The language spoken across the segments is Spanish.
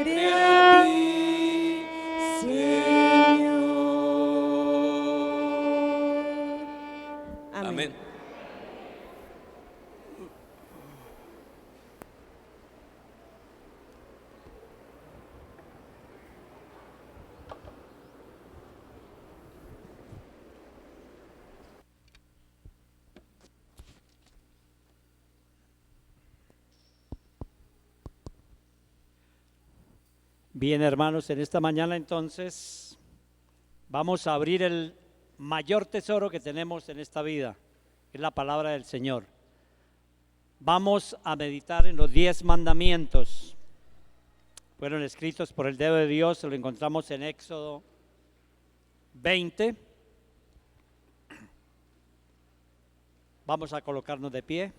alegre a ti, Señor. Amén. Bien, hermanos, en esta mañana entonces vamos a abrir el mayor tesoro que tenemos en esta vida, que es la palabra del Señor. Vamos a meditar en los 10 mandamientos. Fueron escritos por el dedo de Dios, lo encontramos en Éxodo 20. Vamos a colocarnos de pie.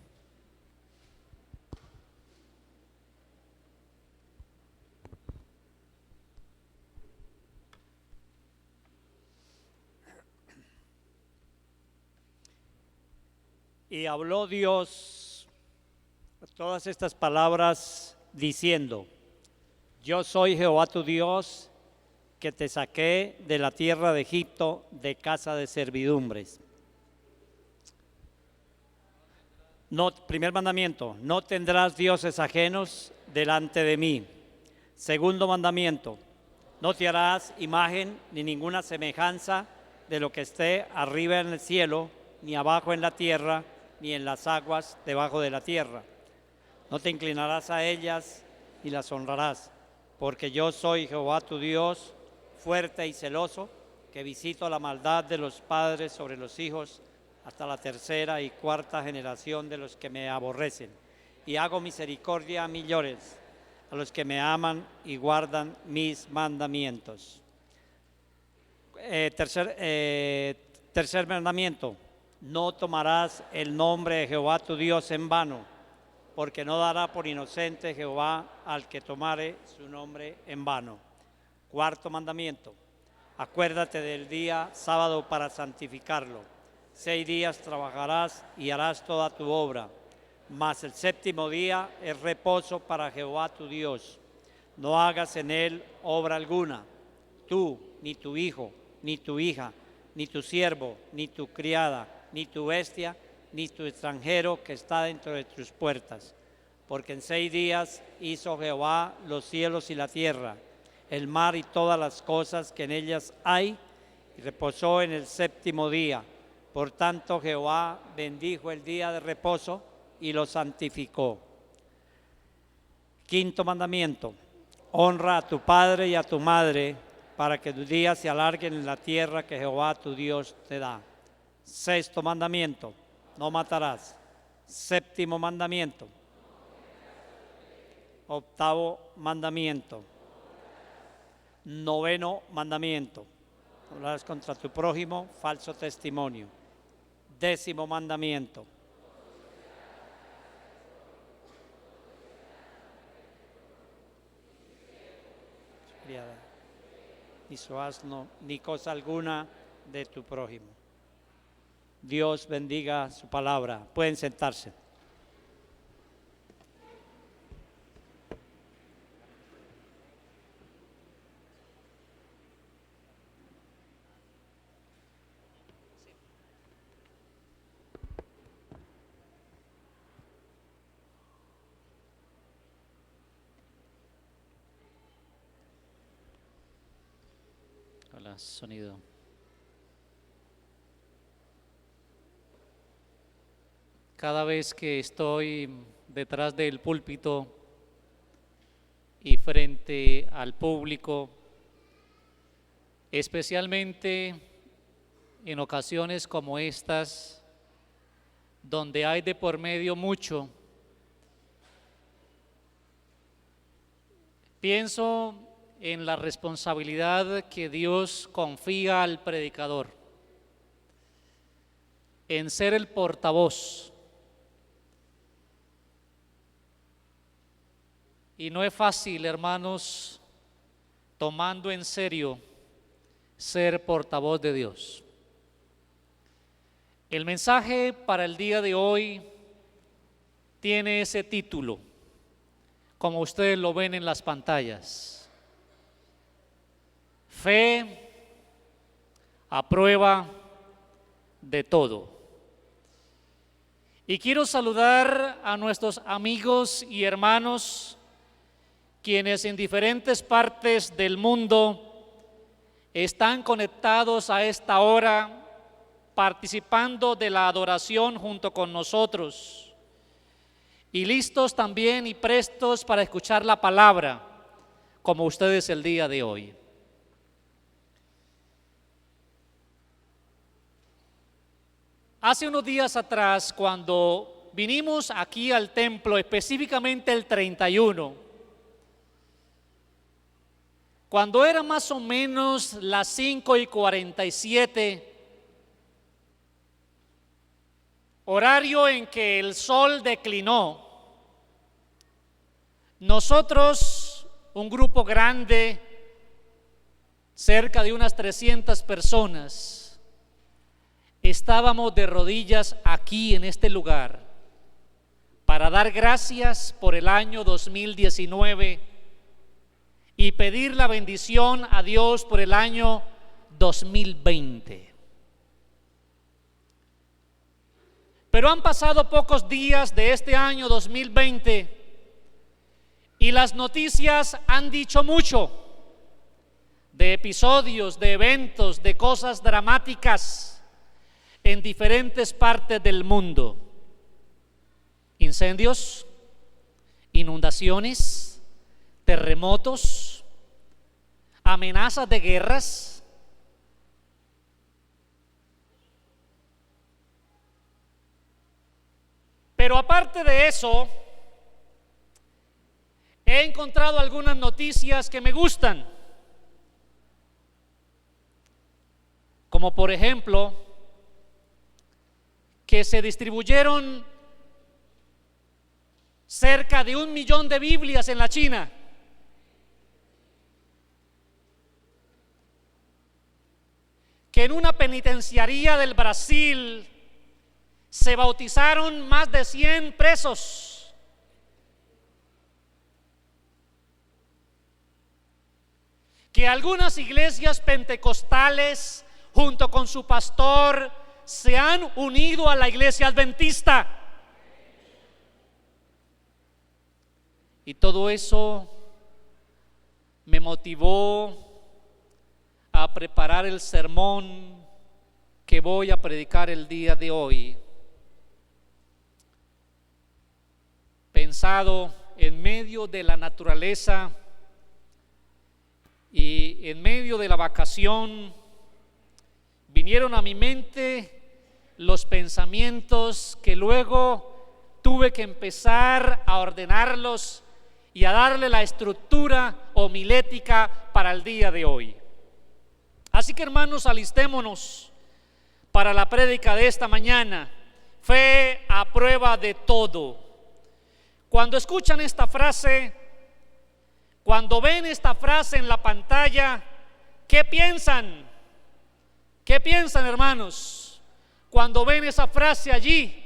Y habló Dios todas estas palabras diciendo: yo soy Jehová tu Dios, que te saqué de la tierra de Egipto, de casa de servidumbres. No, primer mandamiento: no tendrás dioses ajenos delante de mí. Segundo mandamiento: no te harás imagen ni ninguna semejanza de lo que esté arriba en el cielo, ni abajo en la tierra, ni en las aguas debajo de la tierra. No te inclinarás a ellas ni las honrarás, porque yo soy Jehová tu Dios, fuerte y celoso, que visito la maldad de los padres sobre los hijos hasta la tercera y cuarta generación de los que me aborrecen, y hago misericordia a millones, a los que me aman y guardan mis mandamientos. Tercer mandamiento: no tomarás el nombre de Jehová tu Dios en vano, porque no dará por inocente Jehová al que tomare su nombre en vano. Cuarto mandamiento: acuérdate del día sábado para santificarlo. 6 días trabajarás y harás toda tu obra, mas el séptimo día es reposo para Jehová tu Dios. No hagas en él obra alguna, tú, ni tu hijo, ni tu hija, ni tu siervo, ni tu criada, ni tu bestia, ni tu extranjero que está dentro de tus puertas. Porque en 6 días hizo Jehová los cielos y la tierra, el mar y todas las cosas que en ellas hay, y reposó en el séptimo día. Por tanto, Jehová bendijo el día de reposo y lo santificó. Quinto mandamiento: honra a tu padre y a tu madre, para que tus días se alarguen en la tierra que Jehová tu Dios te da. Sexto mandamiento: no matarás. Séptimo mandamiento. Octavo mandamiento. Noveno mandamiento: no hablarás contra tu prójimo falso testimonio. 10º mandamiento: ni su asno, ni cosa alguna de tu prójimo. Dios bendiga su palabra. Pueden sentarse. Hola, sonido. Cada vez que estoy detrás del púlpito y frente al público, especialmente en ocasiones como estas, donde hay de por medio mucho, pienso en la responsabilidad que Dios confía al predicador, en ser el portavoz. Y no es fácil, hermanos, tomando en serio ser portavoz de Dios. El mensaje para el día de hoy tiene ese título, como ustedes lo ven en las pantallas: Fe a prueba de todo. Y quiero saludar a nuestros amigos y hermanos quienes en diferentes partes del mundo están conectados a esta hora, participando de la adoración junto con nosotros y listos también y prestos para escuchar la palabra, como ustedes el día de hoy. Hace unos días atrás, cuando vinimos aquí al templo, específicamente el 31, cuando era más o menos las 5:47, horario en que el sol declinó, nosotros, un grupo grande, cerca de unas 300 personas, estábamos de rodillas aquí en este lugar para dar gracias por el año 2019 y pedir la bendición a Dios por el año 2020. Pero han pasado pocos días de este año 2020 y las noticias han dicho mucho de episodios, de eventos, de cosas dramáticas en diferentes partes del mundo. Incendios, inundaciones, terremotos, amenazas de guerras. Pero aparte de eso, he encontrado algunas noticias que me gustan, como por ejemplo que se distribuyeron cerca de 1 millón de Biblias en la China. Que en una penitenciaría del Brasil se bautizaron más de 100 presos. Que algunas iglesias pentecostales, junto con su pastor, se han unido a la iglesia adventista. Y todo eso me motivó a preparar el sermón que voy a predicar el día de hoy, pensado en medio de la naturaleza y en medio de la vacación. Vinieron a mi mente los pensamientos que luego tuve que empezar a ordenarlos y a darle la estructura homilética para el día de hoy. Así que, hermanos, alistémonos para la prédica de esta mañana. Fe a prueba de todo. Cuando escuchan esta frase, cuando ven esta frase en la pantalla, ¿qué piensan? ¿Qué piensan, hermanos? Cuando ven esa frase allí,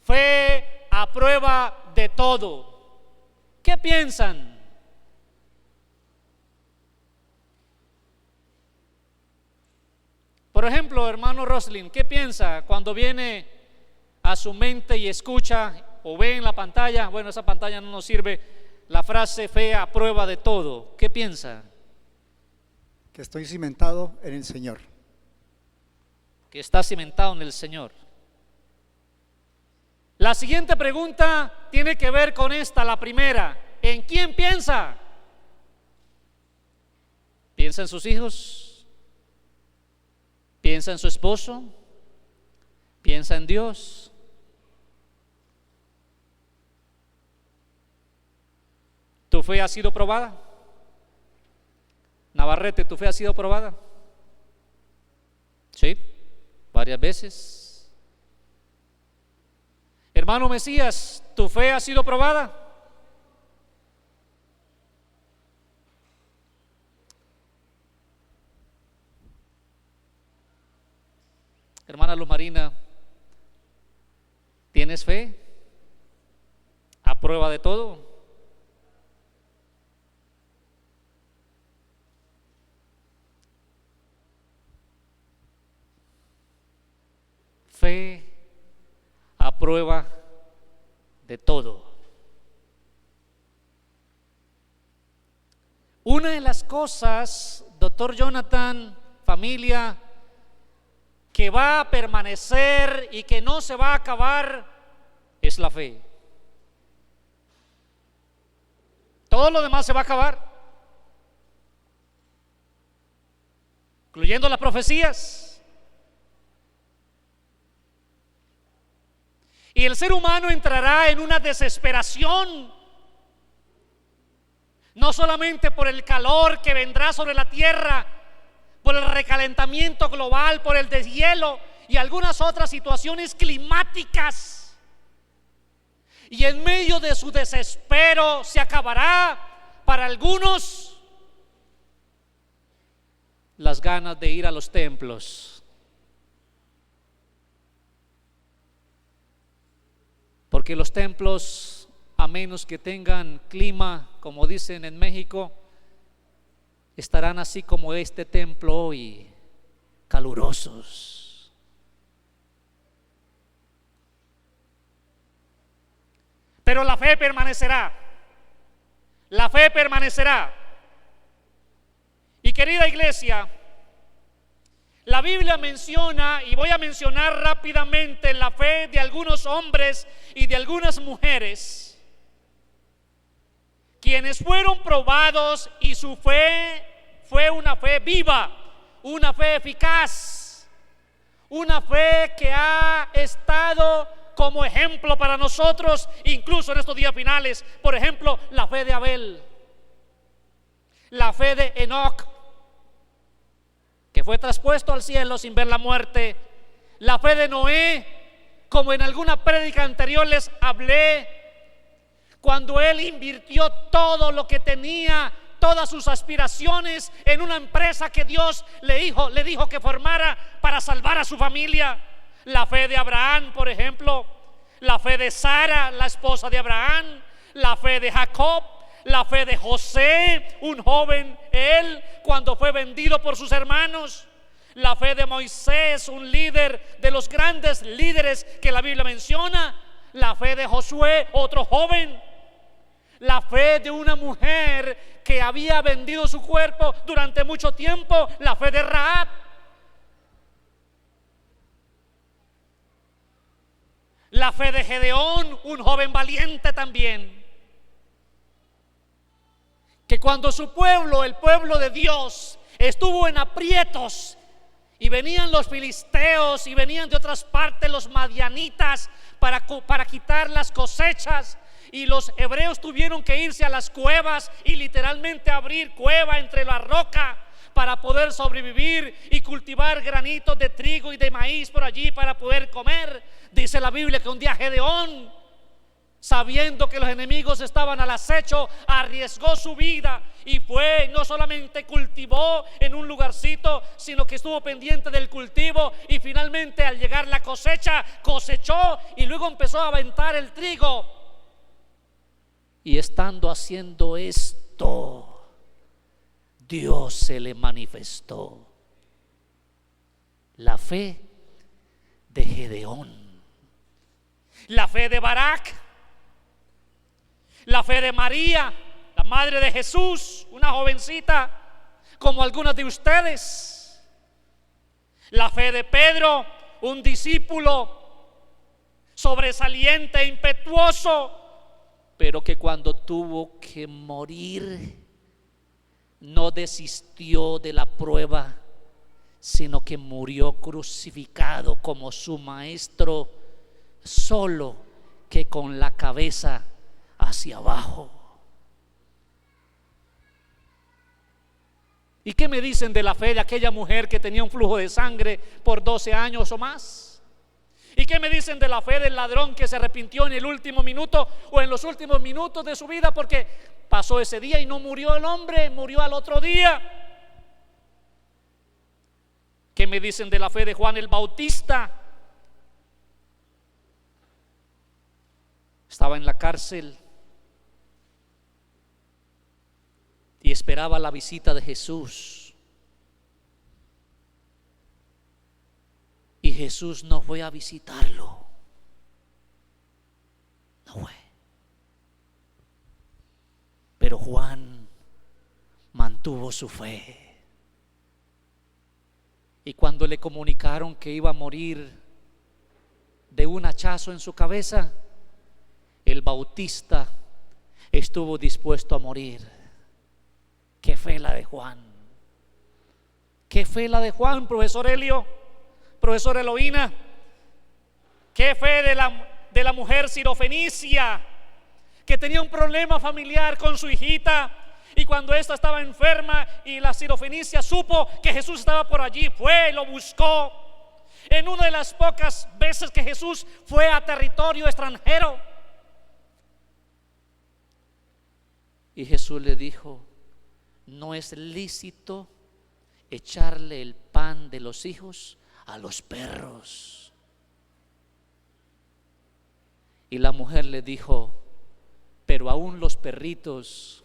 fe a prueba de todo, ¿qué piensan? Por ejemplo, hermano Roslin, ¿qué piensa cuando viene a su mente y escucha o ve en la pantalla? Bueno, esa pantalla no nos sirve. La frase fe a prueba de todo, ¿qué piensa? Que estoy cimentado en el Señor. Que está cimentado en el Señor. La siguiente pregunta tiene que ver con esta, la primera. ¿En quién piensa? ¿Piensa en sus hijos? ¿Piensa en su esposo? ¿Piensa en Dios? ¿Tu fe ha sido probada? Navarrete, ¿tu fe ha sido probada? Sí, varias veces. Hermano Mesías, ¿tu fe ha sido probada? Hermana Luz Marina, ¿tienes fe? ¿A prueba de todo? fe a prueba de todo. Una de las cosas, doctor Jonathan, familia, que va a permanecer y que no se va a acabar es la fe. Todo lo demás se va a acabar, incluyendo las profecías. Y el ser humano entrará en una desesperación, no solamente por el calor que vendrá sobre la tierra, por el recalentamiento global, por el deshielo y algunas otras situaciones climáticas. Y en medio de su desespero se acabará para algunos las ganas de ir a los templos. Porque los templos, a menos que tengan clima, como dicen en México, estarán así como este templo hoy, calurosos. Pero la fe permanecerá. La fe permanecerá. Y querida iglesia, la Biblia menciona, y voy a mencionar rápidamente la fe de algunos hombres y de algunas mujeres, quienes fueron probados y su fe fue una fe viva, una fe eficaz, una fe que ha estado como ejemplo para nosotros, incluso en estos días finales. Por ejemplo, la fe de Abel, la fe de Enoc, que fue traspuesto al cielo sin ver la muerte, la fe de Noé, como en alguna prédica anterior les hablé, cuando él invirtió todo lo que tenía, todas sus aspiraciones en una empresa que Dios le dijo que formara para salvar a su familia. La fe de Abraham, por ejemplo, la fe de Sara, la esposa de Abraham, la fe de Jacob, la fe de José, un joven él cuando fue vendido por sus hermanos, la fe de Moisés, un líder de los grandes líderes que la Biblia menciona, la fe de Josué, otro joven, la fe de una mujer que había vendido su cuerpo durante mucho tiempo, la fe de Rahab, la fe de Gedeón, un joven valiente también, que cuando su pueblo, el pueblo de Dios, estuvo en aprietos y venían los filisteos y venían de otras partes los madianitas para quitar las cosechas, y los hebreos tuvieron que irse a las cuevas y literalmente abrir cueva entre la roca para poder sobrevivir y cultivar granitos de trigo y de maíz por allí para poder comer. Dice la Biblia que un día Gedeón, sabiendo que los enemigos estaban al acecho, arriesgó su vida y fue, no solamente cultivó en un lugarcito, sino que estuvo pendiente del cultivo, y finalmente al llegar la cosecha, cosechó y luego empezó a aventar el trigo. Y estando haciendo esto, Dios se le manifestó. La fe de Gedeón, la fe de Barak, la fe de María, la madre de Jesús, una jovencita como algunas de ustedes, la fe de Pedro, un discípulo sobresaliente e impetuoso, pero que cuando tuvo que morir no desistió de la prueba, sino que murió crucificado como su maestro, solo que con la cabeza hacia abajo. ¿Y qué me dicen de la fe de aquella mujer que tenía un flujo de sangre por 12 años o más? ¿Y qué me dicen de la fe del ladrón que se arrepintió en el último minuto o en los últimos minutos de su vida, porque pasó ese día y no murió el hombre, murió al otro día? ¿Qué me dicen de la fe de Juan el Bautista? Estaba en la cárcel y esperaba la visita de Jesús. Y Jesús no fue a visitarlo. No fue. Pero Juan mantuvo su fe. Y cuando le comunicaron que iba a morir de un hachazo en su cabeza, el Bautista estuvo dispuesto a morir. ¿Qué fe la de Juan? ¿Qué fe la de Juan, profesor Helio, profesor Eloína? ¿Qué fe de la mujer sirofenicia que tenía un problema familiar con su hijita? Y cuando ésta estaba enferma y la sirofenicia supo que Jesús estaba por allí, fue y lo buscó. En una de las pocas veces que Jesús fue a territorio extranjero, y Jesús le dijo: no es lícito echarle el pan de los hijos a los perros. Y la mujer le dijo: pero aún los perritos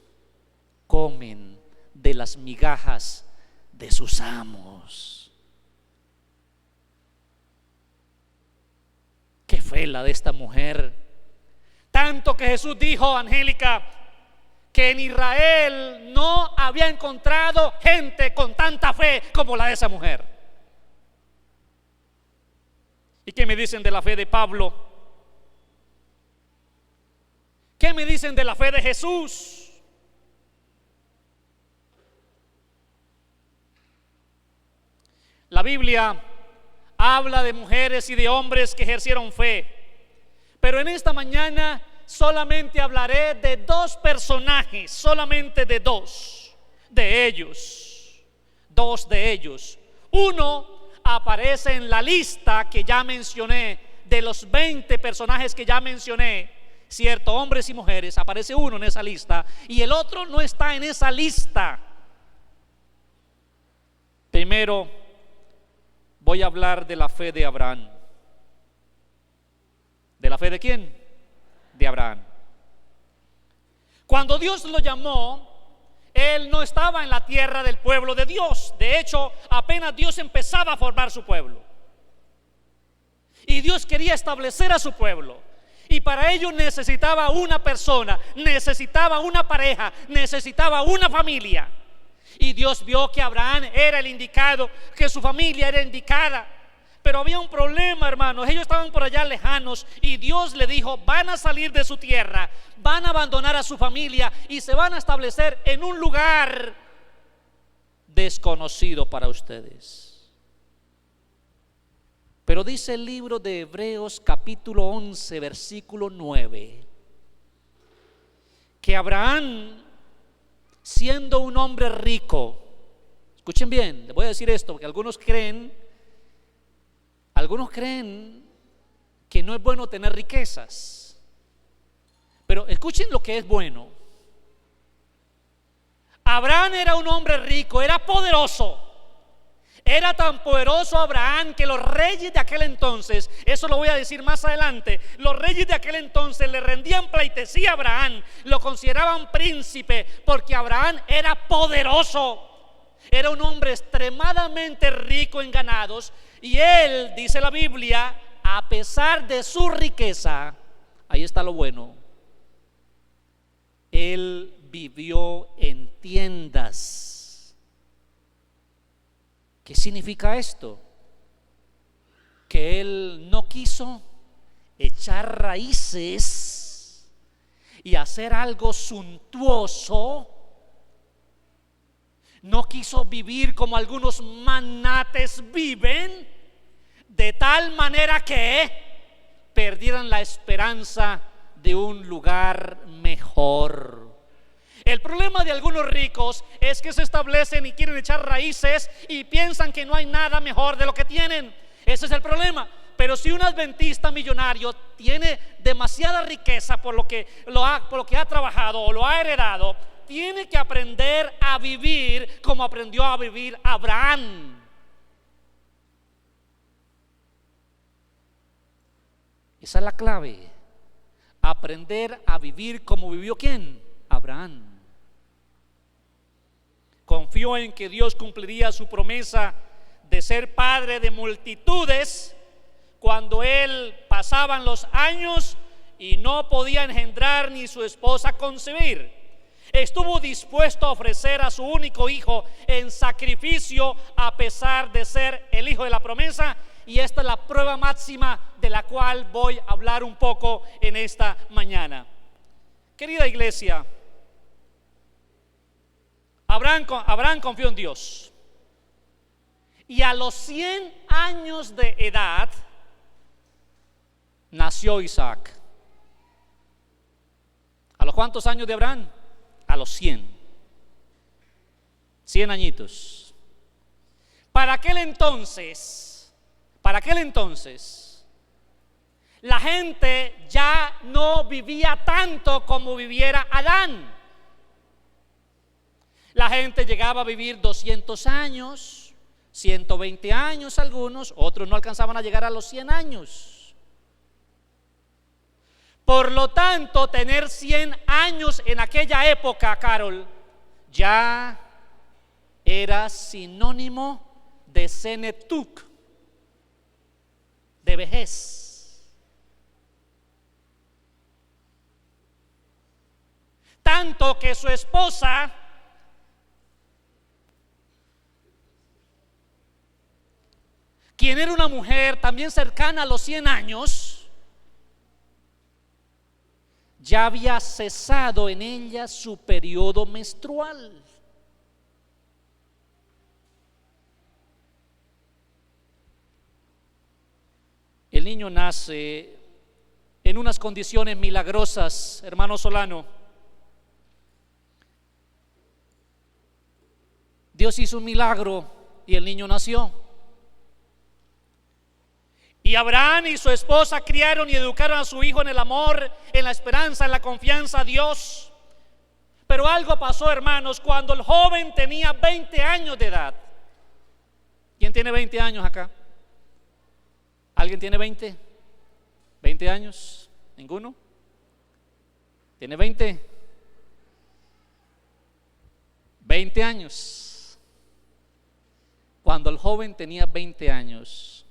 comen de las migajas de sus amos. Qué fe la de esta mujer. Tanto que Jesús dijo, Angélica, que en Israel no había encontrado gente con tanta fe como la de esa mujer. ¿Y qué me dicen de la fe de Pablo? ¿Qué me dicen de la fe de Jesús? La Biblia habla de mujeres y de hombres que ejercieron fe, pero en esta mañana solamente hablaré de dos personajes, solamente de dos de ellos. Uno aparece en la lista que ya mencioné, de los 20 personajes que ya mencioné, cierto, hombres y mujeres, aparece uno en esa lista y el otro no está en esa lista. Primero, voy a hablar de la fe de Abraham. ¿De la fe de quién? De Abraham. Cuando Dios lo llamó, él no estaba en la tierra del pueblo de Dios. De hecho, apenas Dios empezaba a formar su pueblo. Y Dios quería establecer a su pueblo. Y para ello necesitaba una persona, necesitaba una pareja, necesitaba una familia. Y Dios vio que Abraham era el indicado, que su familia era indicada. Pero había un problema, hermanos. Ellos estaban por allá lejanos y Dios le dijo: van a salir de su tierra, van a abandonar a su familia y se van a establecer en un lugar desconocido para ustedes. Pero dice el libro de Hebreos capítulo 11 versículo 9 que Abraham, siendo un hombre rico, escuchen bien, les voy a decir esto porque algunos creen que no es bueno tener riquezas, pero escuchen lo que es bueno. Abraham era un hombre rico, era poderoso. Era tan poderoso Abraham que los reyes de aquel entonces, eso lo voy a decir más adelante, los reyes de aquel entonces le rendían pleitesía a Abraham, lo consideraban príncipe porque Abraham era poderoso. Era un hombre extremadamente rico en ganados y él, dice la Biblia, a pesar de su riqueza, ahí está lo bueno, él vivió en tiendas. ¿Qué significa esto? Que él no quiso echar raíces y hacer algo suntuoso. No quiso vivir como algunos magnates viven, de tal manera que perdieran la esperanza de un lugar mejor. El problema de algunos ricos es que se establecen y quieren echar raíces y piensan que no hay nada mejor de lo que tienen. Ese es el problema. Pero si un adventista millonario tiene demasiada riqueza por lo que ha trabajado o lo ha heredado, tiene que aprender a vivir como aprendió a vivir Abraham. Esa es la clave. Aprender a vivir como vivió ¿quién? Abraham. Confió en que Dios cumpliría su promesa de ser padre de multitudes cuando él pasaban los años y no podía engendrar ni su esposa concebir. Estuvo dispuesto a ofrecer a su único hijo en sacrificio a pesar de ser el hijo de la promesa, y esta es la prueba máxima de la cual voy a hablar un poco en esta mañana. Querida iglesia, Abraham confió en Dios, y a los 100 años de edad nació Isaac. ¿A los cuántos años de Abraham? A los 100 añitos. Para aquel entonces, la gente ya no vivía tanto como viviera Adán. La gente llegaba a vivir 200 años, 120 años algunos, otros no alcanzaban a llegar a los 100 años. Por lo tanto, tener 100 años en aquella época, Carol, ya era sinónimo de senetuk, de vejez. Tanto que su esposa quien era una mujer también cercana a los 100 años, ya había cesado en ella su periodo menstrual. El niño nace en unas condiciones milagrosas, hermano Solano. Dios hizo un milagro y el niño nació. Y Abraham y su esposa criaron y educaron a su hijo en el amor, en la esperanza, en la confianza a Dios. Pero algo pasó, hermanos, cuando el joven tenía 20 años de edad. ¿Quién tiene 20 años acá? ¿Alguien tiene 20? ¿20 años? ¿Ninguno? ¿Tiene 20? 20 años. Cuando el joven tenía 20 años,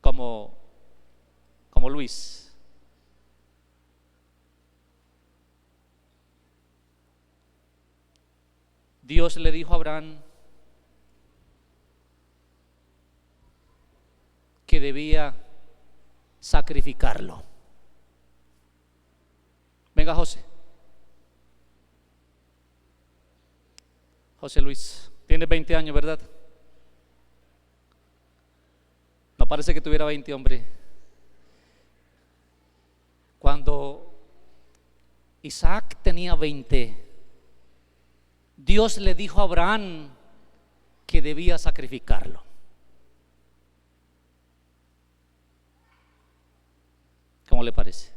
como Luis, Dios le dijo a Abraham que debía sacrificarlo. Venga, José Luis, tienes 20 años, ¿verdad? No parece que tuviera 20, hombre. Cuando Isaac tenía 20, Dios le dijo a Abraham que debía sacrificarlo. ¿Cómo le parece?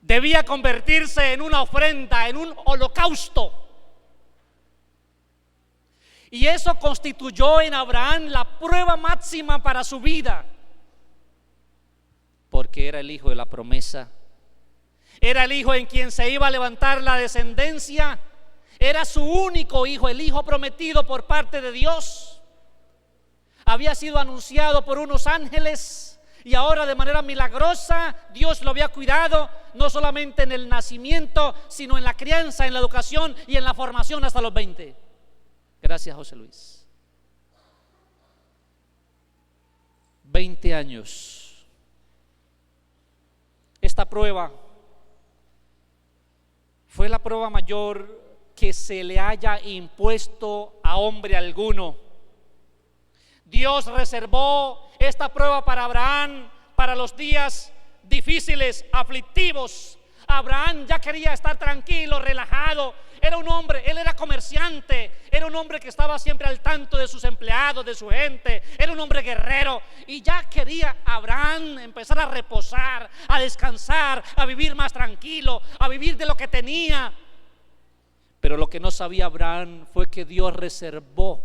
Debía convertirse en una ofrenda, en un holocausto. Y eso constituyó en Abraham la prueba máxima para su vida, porque era el hijo de la promesa, era el hijo en quien se iba a levantar la descendencia, era su único hijo, el hijo prometido por parte de Dios. Había sido anunciado por unos ángeles y ahora de manera milagrosa Dios lo había cuidado, no solamente en el nacimiento, sino en la crianza, en la educación y en la formación hasta los 20. Gracias, José Luis. 20 años. Esta prueba fue la prueba mayor que se le haya impuesto a hombre alguno. Dios reservó esta prueba para Abraham, para los días difíciles, aflictivos. Abraham ya quería estar tranquilo, relajado. Era un hombre, él era comerciante, era un hombre que estaba siempre al tanto de sus empleados, de su gente, era un hombre guerrero, y ya quería Abraham empezar a reposar, a descansar, a vivir más tranquilo, a vivir de lo que tenía. Pero lo que no sabía Abraham fue que Dios reservó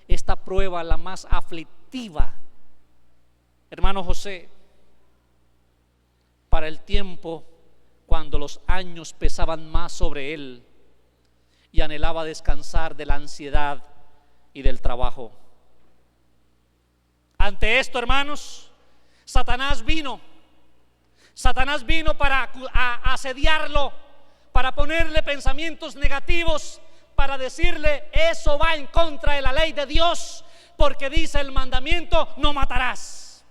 esta prueba, la más aflictiva, hermano José, para el tiempo cuando los años pesaban más sobre él y anhelaba descansar de la ansiedad y del trabajo. Ante esto, hermanos, Satanás vino para asediarlo, para ponerle pensamientos negativos, para decirle: eso va en contra de la ley de Dios, porque dice el mandamiento: no matarás.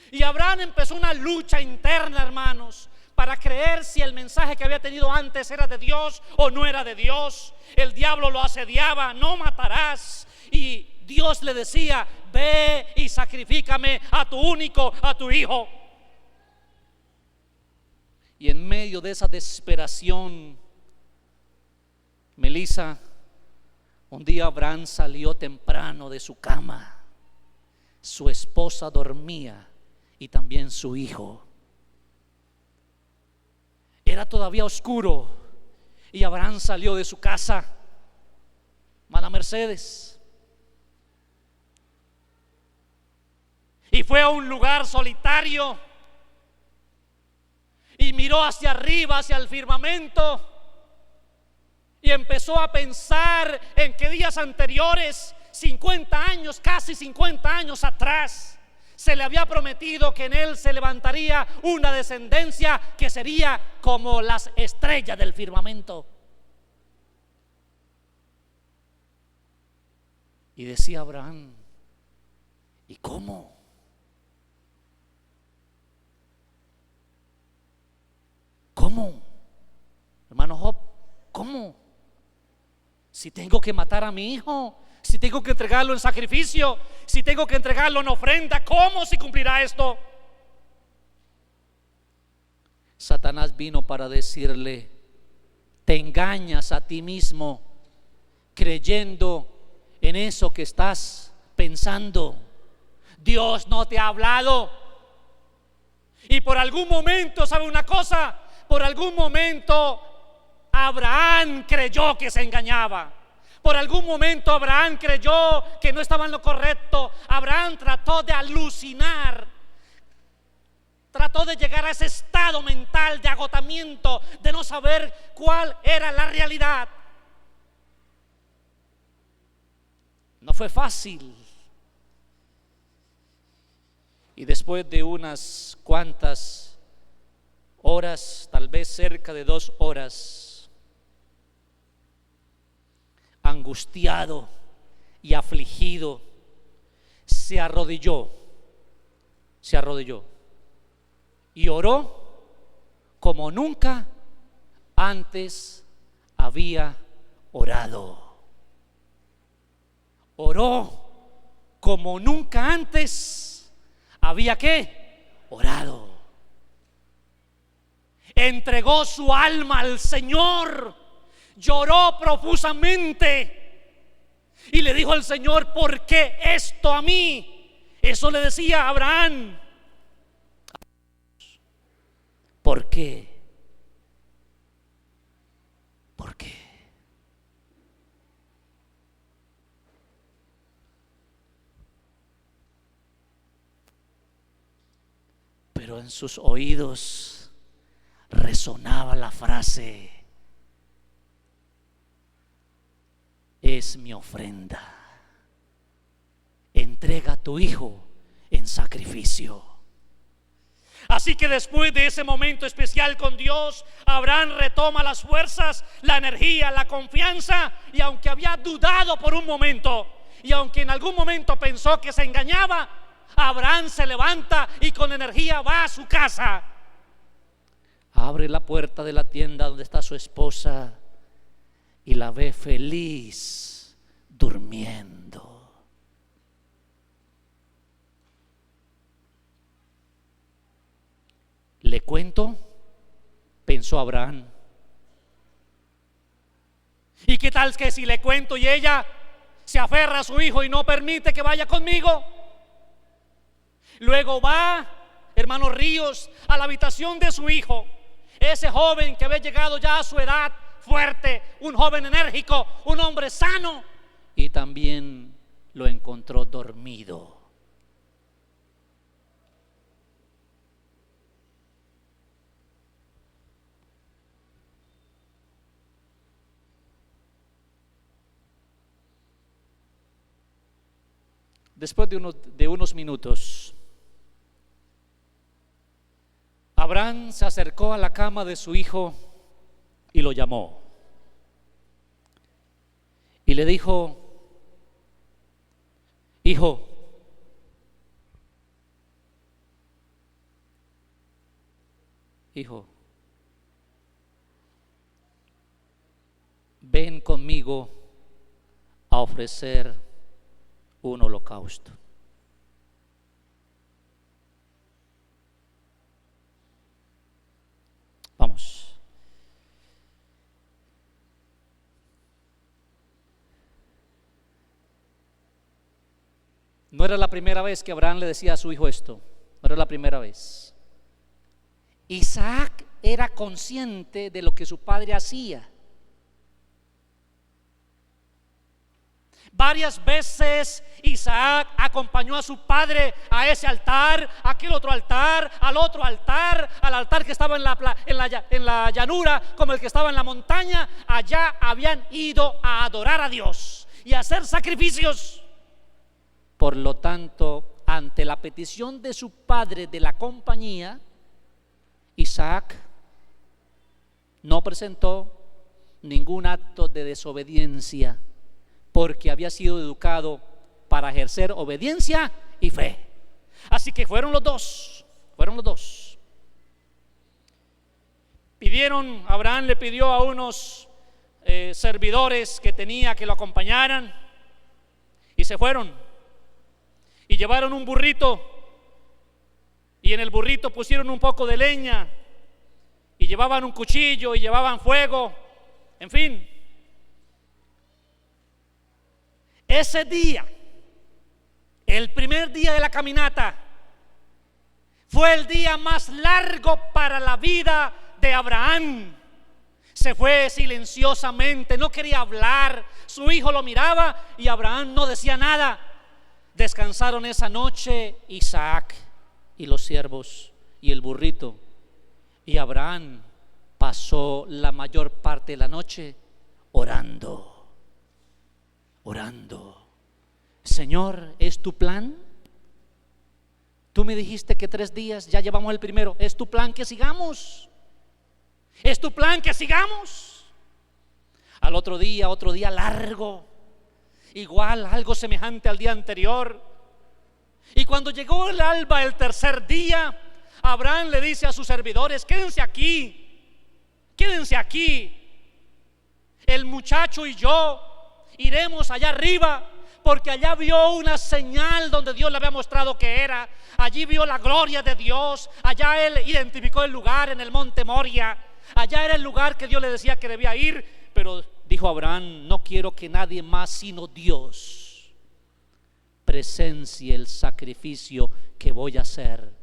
Y Abraham empezó una lucha interna, hermanos, para creer si el mensaje que había tenido antes era de Dios o no era de Dios. El diablo lo asediaba: no matarás. Y Dios le decía: ve y sacrifícame a tu único, a tu hijo. Y en medio de esa desesperación, Melissa, un día Abraham salió temprano de su cama. Su esposa dormía y también su hijo. Era todavía oscuro y Abraham salió de su casa, Mala Mercedes, y fue a un lugar solitario y miró hacia arriba, hacia el firmamento, y empezó a pensar en que días anteriores, 50 años, casi 50 años atrás, se le había prometido que en él se levantaría una descendencia que sería como las estrellas del firmamento. Y decía Abraham: ¿y cómo? ¿Cómo? Hermano Job, ¿cómo? Si tengo que matar a mi hijo, si tengo que entregarlo en sacrificio, si tengo que entregarlo en ofrenda, ¿cómo se cumplirá esto? Satanás vino para decirle: te engañas a ti mismo creyendo en eso que estás pensando. Dios no te ha hablado. Y por algún momento, ¿sabe una cosa? Por algún momento Abraham creyó que se engañaba. Por algún momento Abraham creyó que no estaba en lo correcto. Abraham trató de alucinar, trató de llegar a ese estado mental de agotamiento, de no saber cuál era la realidad. No fue fácil. Y después de unas cuantas horas, tal vez cerca de 2 horas, angustiado y afligido, se arrodilló y oró como nunca antes había orado. Oró como nunca antes había ¿qué? Orado. Entregó su alma al Señor, lloró profusamente y le dijo al Señor: ¿por qué esto a mí? Eso le decía a Abraham. ¿Por qué? ¿Por qué? Pero en sus oídos resonaba la frase: es mi ofrenda. Entrega a tu hijo en sacrificio. Así que después de ese momento especial con Dios, Abraham retoma las fuerzas, la energía, la confianza, y aunque había dudado por un momento, y aunque en algún momento pensó que se engañaba, Abraham se levanta y con energía va a su casa. Abre la puerta de la tienda donde está su esposa y la ve feliz durmiendo. ¿Le cuento?, pensó Abraham. ¿Y qué tal que si le cuento y ella se aferra a su hijo y no permite que vaya conmigo? Luego va, hermano Ríos, a la habitación de su hijo, ese joven que había llegado ya a su edad fuerte, un joven enérgico, un hombre sano, y también lo encontró dormido. después de unos minutos, Abraham se acercó a la cama de su hijo y lo llamó. Y le dijo: hijo, ven conmigo a ofrecer un holocausto. Vamos. No era la primera vez que Abraham le decía a su hijo esto, no era la primera vez. Isaac era consciente de lo que su padre hacía. Varias veces Isaac acompañó a su padre a ese altar, a aquel otro altar, al otro altar, al altar que estaba en la llanura, como el que estaba en la montaña. Allá habían ido a adorar a Dios y a hacer sacrificios. Por lo tanto, ante la petición de su padre de la compañía, Isaac no presentó ningún acto de desobediencia, porque había sido educado para ejercer obediencia y fe. Así que fueron los dos. Abraham le pidió a unos servidores que tenía que lo acompañaran, y se fueron y llevaron un burrito, y en el burrito pusieron un poco de leña, y llevaban un cuchillo y llevaban fuego, en fin. Ese día, el primer día de la caminata, fue el día más largo para la vida de Abraham. Se fue silenciosamente, no quería hablar. Su hijo lo miraba y Abraham no decía nada. Descansaron esa noche Isaac y los siervos y el burrito, y Abraham pasó la mayor parte de la noche orando. Señor, ¿es tu plan? Tú me dijiste que 3 días, ya llevamos el primero. ¿Es tu plan que sigamos? ¿Es tu plan que sigamos? Al otro día largo, igual, algo semejante al día anterior. Y cuando llegó el alba, el tercer día, Abraham le dice a sus servidores: quédense aquí. El muchacho y yo iremos allá arriba, porque allá vio una señal donde Dios le había mostrado que era. Allí vio la gloria de Dios. Allá él identificó el lugar en el monte Moria. Allá era el lugar que Dios le decía que debía ir. Pero dijo Abraham: no quiero que nadie más sino Dios presencie el sacrificio que voy a hacer.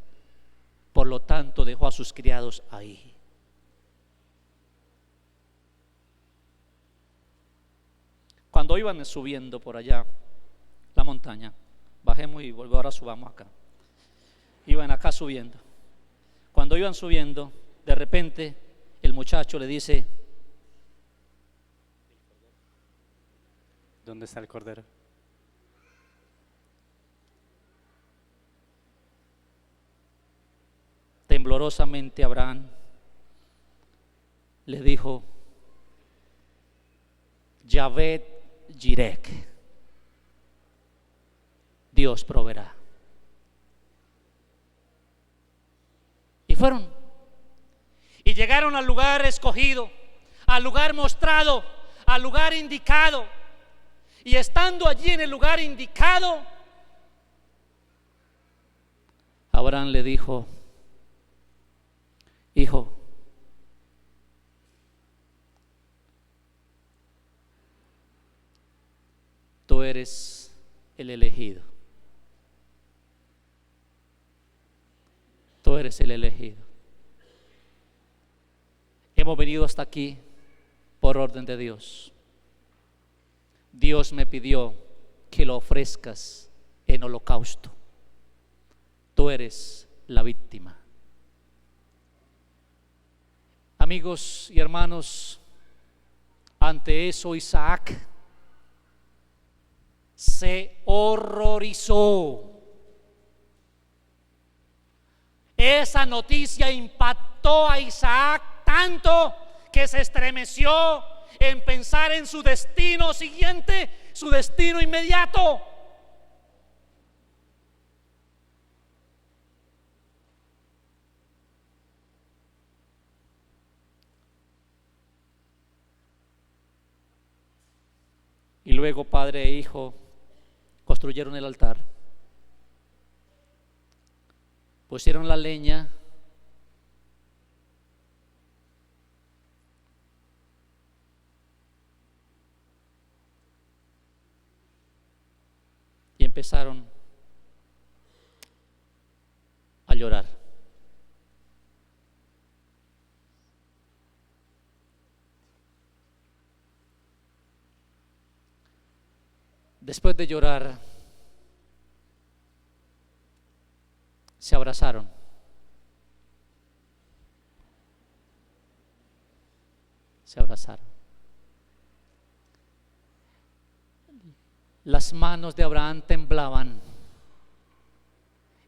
Por lo tanto, dejó a sus criados ahí. Cuando iban subiendo por allá la montaña, bajemos y volvemos, ahora subamos acá. Iban acá subiendo. Cuando iban subiendo, de repente el muchacho le dice: ¿dónde está el cordero? Temblorosamente Abraham le dijo: Yahvé Jireh, Dios proveerá. Y fueron y llegaron al lugar escogido, al lugar mostrado, al lugar indicado. Y estando allí en el lugar indicado, Abraham le dijo: hijo, tú eres el elegido. Tú eres el elegido. Hemos venido hasta aquí por orden de Dios. Dios me pidió que lo ofrezcas en holocausto. Tú eres la víctima. Amigos y hermanos, ante eso Isaac se horrorizó. Esa noticia impactó a Isaac tanto que se estremeció en pensar en su destino siguiente, su destino inmediato. Y luego padre e hijo construyeron el altar, pusieron la leña, y empezaron a llorar. Después de llorar, se abrazaron. Se abrazaron. Las manos de Abraham temblaban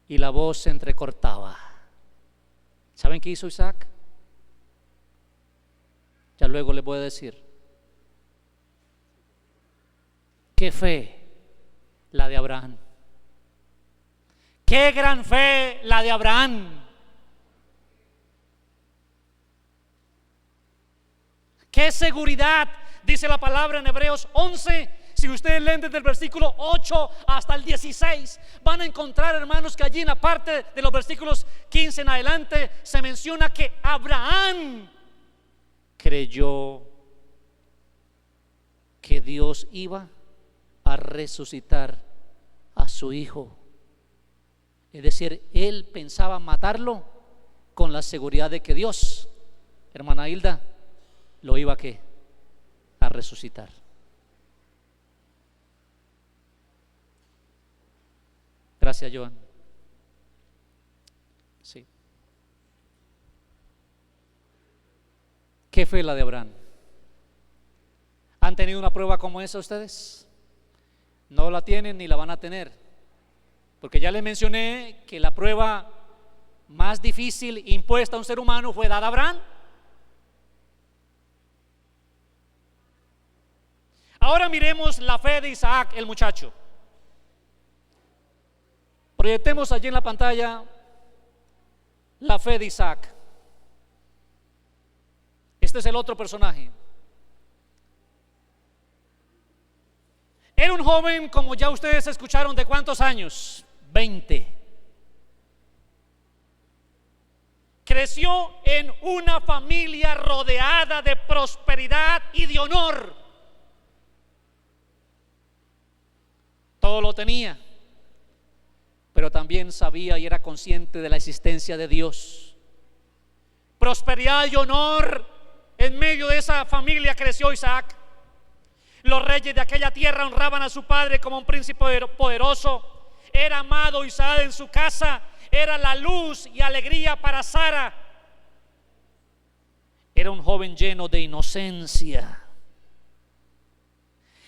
y la voz se entrecortaba. ¿Saben qué hizo Isaac? Ya luego les voy a decir. Qué fe la de Abraham. Qué gran fe la de Abraham. Qué seguridad, dice la palabra en Hebreos 11. Si ustedes leen desde el versículo 8 hasta el 16, van a encontrar, hermanos, que allí en la parte de los versículos 15 en adelante se menciona que Abraham creyó que Dios iba a resucitar a su hijo. Es decir, él pensaba matarlo con la seguridad de que Dios, hermana Hilda, lo iba a resucitar. Gracias, Joan. Sí. ¿Qué fue la de Abraham? ¿Han tenido una prueba como esa ustedes? No la tienen ni la van a tener, porque ya les mencioné que la prueba más difícil impuesta a un ser humano fue dada a Abraham. Ahora miremos la fe de Isaac, el muchacho. Proyectemos allí en la pantalla la fe de Isaac. Este es el otro personaje. Era un joven, como ya ustedes escucharon, ¿de cuántos años? 20. Creció en una familia rodeada de prosperidad y de honor. Todo lo tenía, pero también sabía y era consciente de la existencia de Dios. Prosperidad y honor, en medio de esa familia creció Isaac. Los reyes de aquella tierra honraban a su padre como un príncipe poderoso. Era amado Isaac en su casa, era la luz y alegría para Sara. Era un joven lleno de inocencia.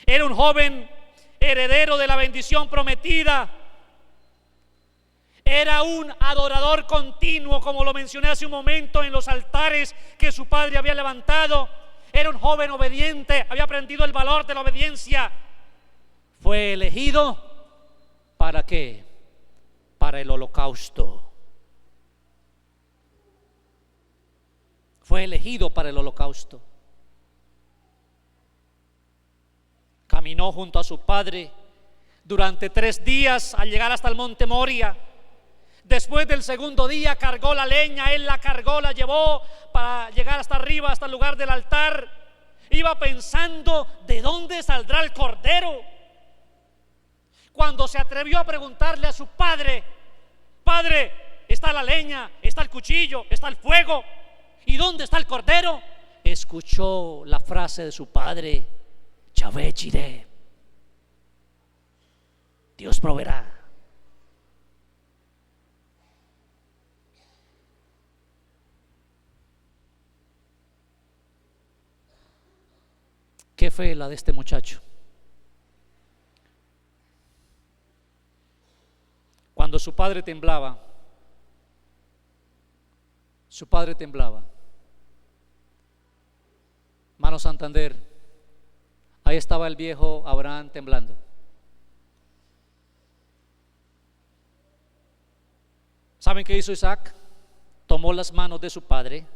Era un joven heredero de la bendición prometida. Era un adorador continuo, como lo mencioné hace un momento, en los altares que su padre había levantado. Era un joven obediente, había aprendido el valor de la obediencia. Fue elegido ¿para qué? Para el holocausto. Fue elegido para el holocausto. Caminó junto a su padre durante 3 días al llegar hasta el monte Moria. Después del segundo día cargó la leña, él la cargó, la llevó para llegar hasta arriba, hasta el lugar del altar. Iba pensando, ¿de dónde saldrá el cordero? Cuando se atrevió a preguntarle a su padre: Padre, está la leña, está el cuchillo, está el fuego, ¿y dónde está el cordero? Escuchó la frase de su padre: Yahvé Jireh, Dios proveerá. ¿Qué fue la de este muchacho? su padre temblaba. Su padre temblaba. Hermano Santander, ahí estaba el viejo Abraham temblando. ¿Saben qué hizo Isaac? Tomó las manos de su padre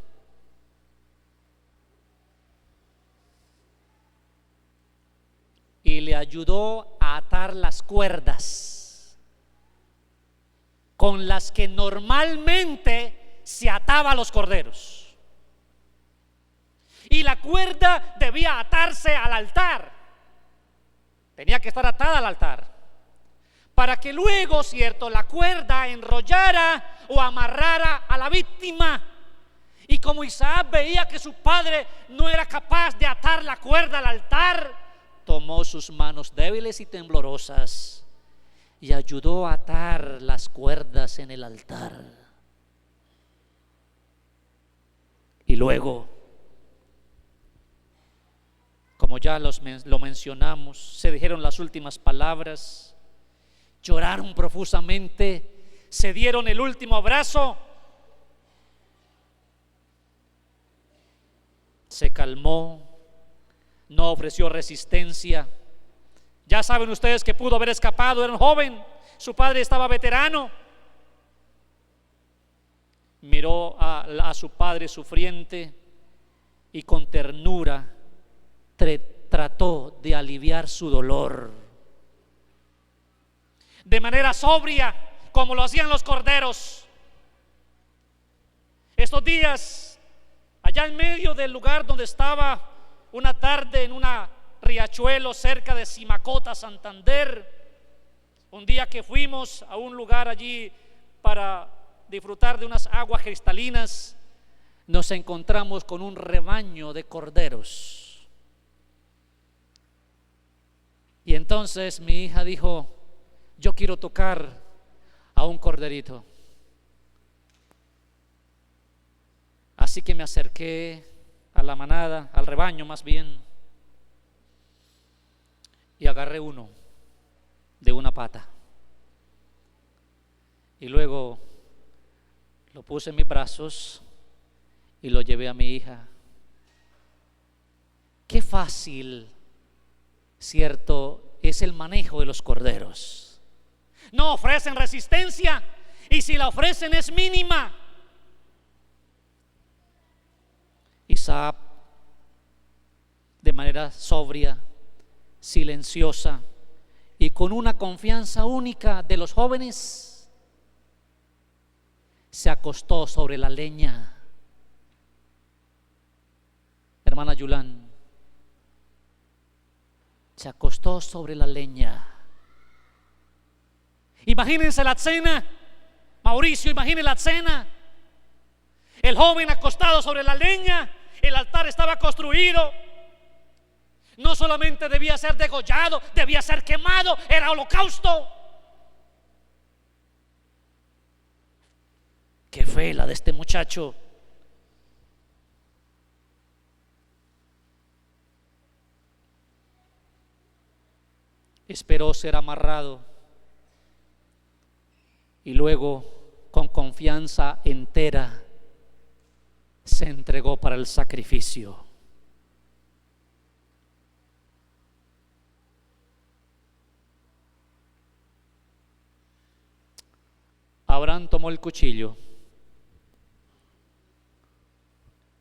y le ayudó a atar las cuerdas con las que normalmente se ataba a los corderos. Y la cuerda debía atarse al altar. Tenía que estar atada al altar, para que luego, cierto, la cuerda enrollara o amarrara a la víctima. Y como Isaac veía que su padre no era capaz de atar la cuerda al altar, tomó sus manos débiles y temblorosas y ayudó a atar las cuerdas en el altar. Y luego, como ya lo mencionamos, se dijeron las últimas palabras, lloraron profusamente, se dieron el último abrazo, se calmó, no ofreció resistencia. Ya saben ustedes que pudo haber escapado, era un joven, su padre estaba veterano. Miró a su padre sufriente y con ternura trató de aliviar su dolor. De manera sobria, como lo hacían los corderos. Estos días, allá en medio del lugar donde estaba, una tarde en una riachuelo cerca de Simacota, Santander, un día que fuimos a un lugar allí para disfrutar de unas aguas cristalinas, nos encontramos con un rebaño de corderos. Y entonces mi hija dijo: yo quiero tocar a un corderito. Así que me acerqué a la manada, al rebaño más bien, y agarré uno de una pata. Y luego lo puse en mis brazos y lo llevé a mi hija. Qué fácil, cierto, es el manejo de los corderos. No ofrecen resistencia, y si la ofrecen es mínima. Isaac, de manera sobria, silenciosa y con una confianza única de los jóvenes, se acostó sobre la leña. Hermana Yulán, se acostó sobre la leña. Imagínense la escena, Mauricio, imagínense la escena. El joven acostado sobre la leña, el altar estaba construido. No solamente debía ser degollado, debía ser quemado, era holocausto. Qué fe la de este muchacho. Esperó ser amarrado y luego, con confianza entera, se entregó para el sacrificio. Abraham tomó el cuchillo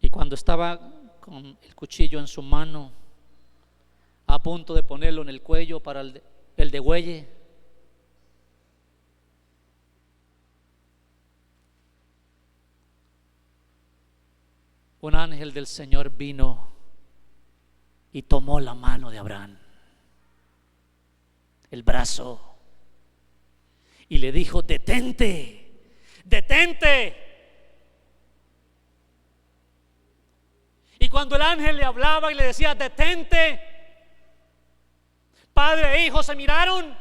y cuando estaba con el cuchillo en su mano, a punto de ponerlo en el cuello para el degüelle, un ángel del Señor vino y tomó la mano de Abraham, el brazo, y le dijo: detente, detente. Y cuando el ángel le hablaba y le decía detente, padre e hijo se miraron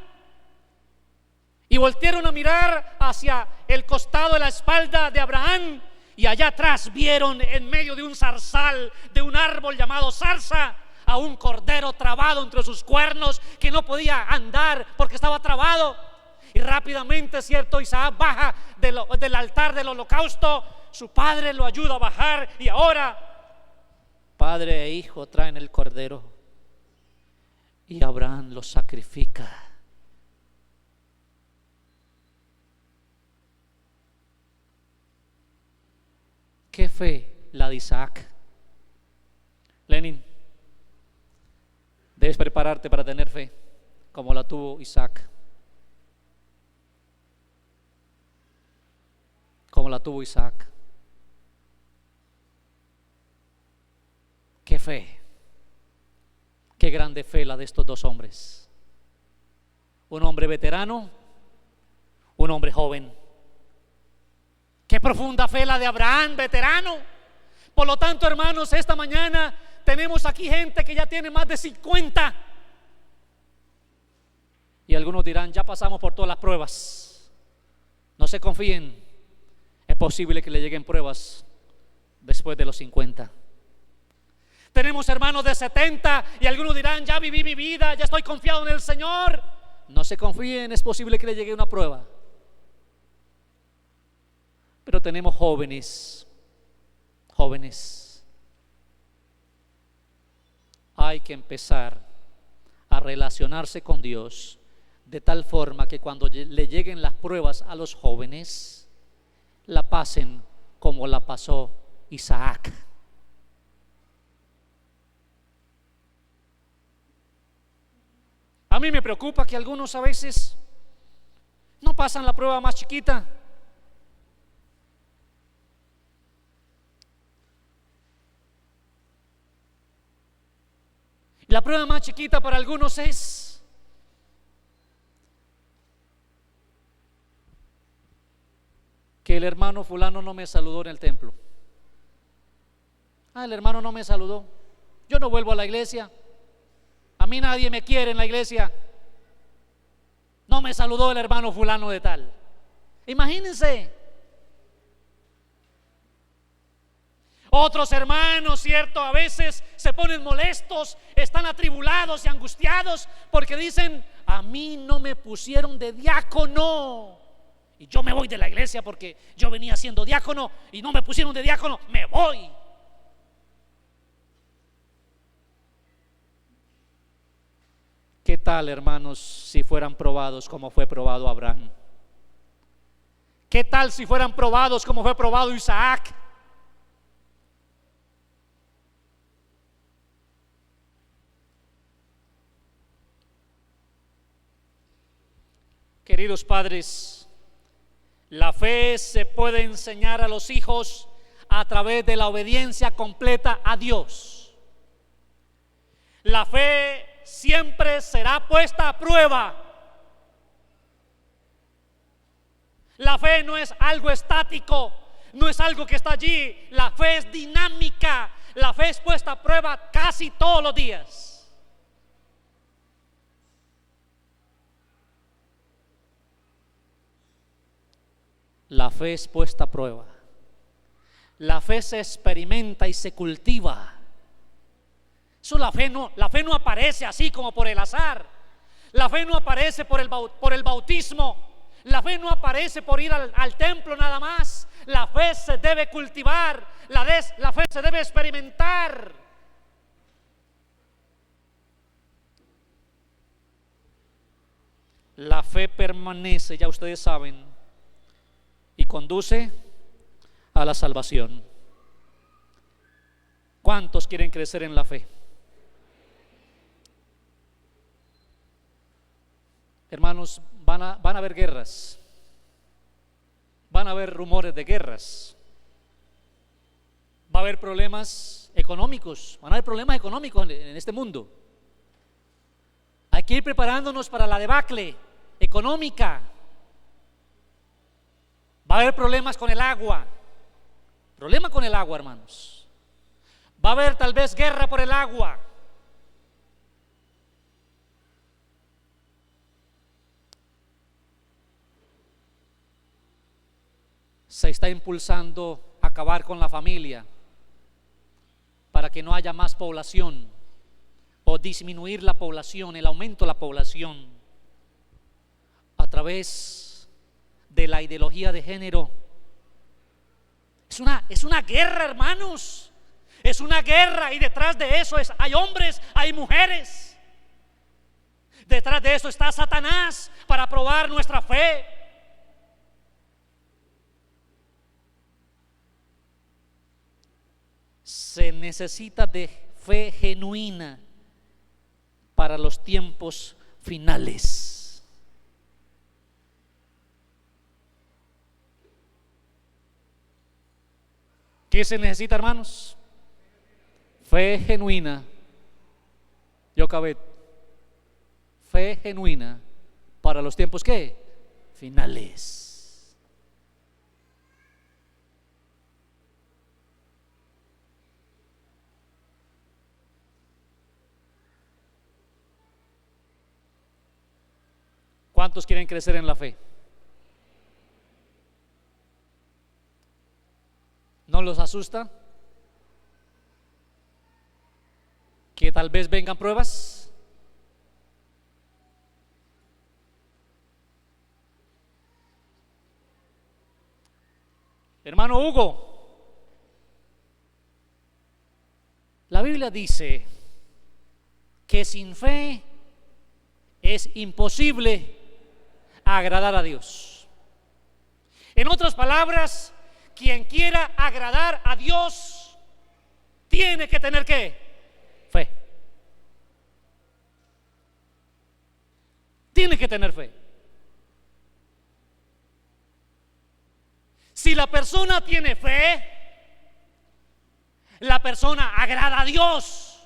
y voltearon a mirar hacia el costado de la espalda de Abraham, y allá atrás vieron en medio de un zarzal, de un árbol llamado zarza, a un cordero trabado entre sus cuernos, que no podía andar porque estaba trabado. Y rápidamente, cierto, Isaac baja del altar del holocausto. Su padre lo ayuda a bajar y ahora padre e hijo traen el cordero y Abraham lo sacrifica. ¿Qué fe la de Isaac? Lenin, debes prepararte para tener fe como la tuvo Isaac. Como la tuvo Isaac. Qué fe, qué grande fe la de estos dos hombres. Un hombre veterano, un hombre joven. Qué profunda fe la de Abraham, veterano. Por lo tanto, hermanos, esta mañana tenemos aquí gente que ya tiene más de 50. Y algunos dirán, ya pasamos por todas las pruebas. No se confíen, es posible que le lleguen pruebas después de los 50. Tenemos hermanos de 70 y algunos dirán, ya viví mi vida, ya estoy confiado en el Señor. No se confíen, es posible que le llegue una prueba. Pero tenemos jóvenes. Hay que empezar a relacionarse con Dios de tal forma que cuando le lleguen las pruebas a los jóvenes, la pasen como la pasó Isaac. A mí me preocupa que algunos a veces no pasan la prueba más chiquita. La prueba más chiquita para algunos es que el hermano fulano no me saludó en el templo. El hermano no me saludó. Yo no vuelvo a la iglesia. A mí nadie me quiere en la iglesia. No me saludó el hermano fulano de tal. Imagínense. Otros hermanos, cierto, a veces se ponen molestos, están atribulados y angustiados porque dicen, a mí no me pusieron de diácono y yo me voy de la iglesia porque yo venía siendo diácono y no me pusieron de diácono, me voy. ¿Qué tal, hermanos, si fueran probados como fue probado Abraham? ¿Qué tal si fueran probados como fue probado Isaac? Queridos padres, la fe se puede enseñar a los hijos a través de la obediencia completa a Dios. La fe siempre será puesta a prueba. La fe no es algo estático, no es algo que está allí. La fe es dinámica. La fe es puesta a prueba casi todos los días. La fe es puesta a prueba. La fe se experimenta y se cultiva. Eso la fe no aparece así como por el azar. La fe no aparece por el bautismo. La fe no aparece por ir al templo nada más. La fe se debe cultivar. La fe se debe experimentar. La fe permanece, ya ustedes saben, y conduce a la salvación. ¿Cuántos quieren crecer en la fe? Hermanos, van a haber guerras, van a haber rumores de guerras, va a haber problemas económicos, van a haber problemas económicos en este mundo. Hay que ir preparándonos para la debacle económica. Va a haber problemas con el agua, hermanos. Va a haber tal vez guerra por el agua. Se está impulsando a acabar con la familia para que no haya más población o disminuir la población, el aumento de la población a través de la ideología de género. Es una guerra, hermanos. Es una guerra, y detrás de eso hay hombres, hay mujeres. Detrás de eso está Satanás para probar nuestra fe. Se necesita de fe genuina para los tiempos finales. ¿Qué se necesita, hermanos? Fe genuina. Yocabet. Fe genuina para los tiempos ¿qué? Finales. ¿Cuántos quieren crecer en la fe? ¿No los asusta que tal vez vengan pruebas? Hermano Hugo, la Biblia dice que sin fe es imposible agradar a Dios. En otras palabras, quien quiera agradar a Dios tiene que tener ¿qué? Fe. Tiene que tener fe. Si la persona tiene fe, la persona agrada a Dios.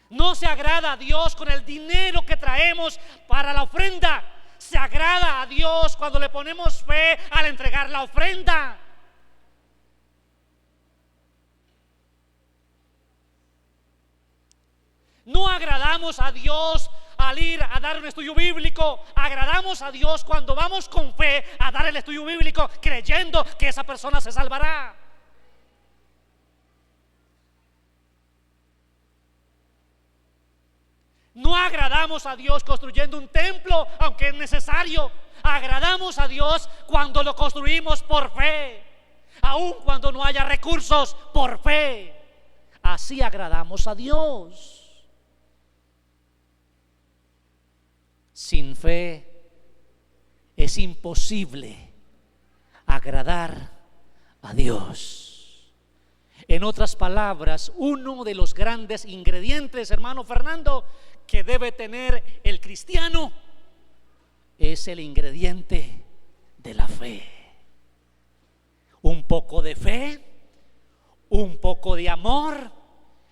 No se agrada a Dios con el dinero que traemos para la ofrenda. Se agrada a Dios cuando le ponemos fe al entregar la ofrenda. No agradamos a Dios al ir a dar un estudio bíblico. Agradamos a Dios cuando vamos con fe a dar el estudio bíblico, creyendo que esa persona se salvará. No agradamos a Dios construyendo un templo, aunque es necesario. Agradamos a Dios cuando lo construimos por fe, aun cuando no haya recursos, por fe. Así agradamos a Dios. Sin fe es imposible agradar a Dios. En otras palabras, uno de los grandes ingredientes, hermano Fernando, que debe tener el cristiano es el ingrediente de la fe. Un poco de fe, un poco de amor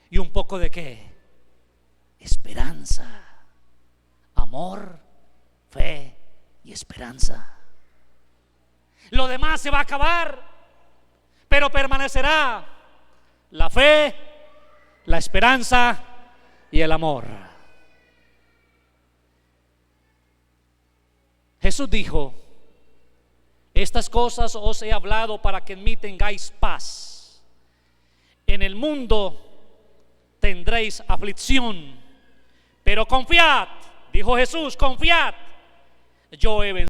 y un poco de ¿qué? Esperanza. Amor, fe y esperanza. Lo demás se va a acabar, pero permanecerá la fe, la esperanza y el amor. Jesús dijo: estas cosas os he hablado para que en mí tengáis paz. En el mundo tendréis aflicción, pero confiad. Dijo Jesús: confiad, yo he vencido.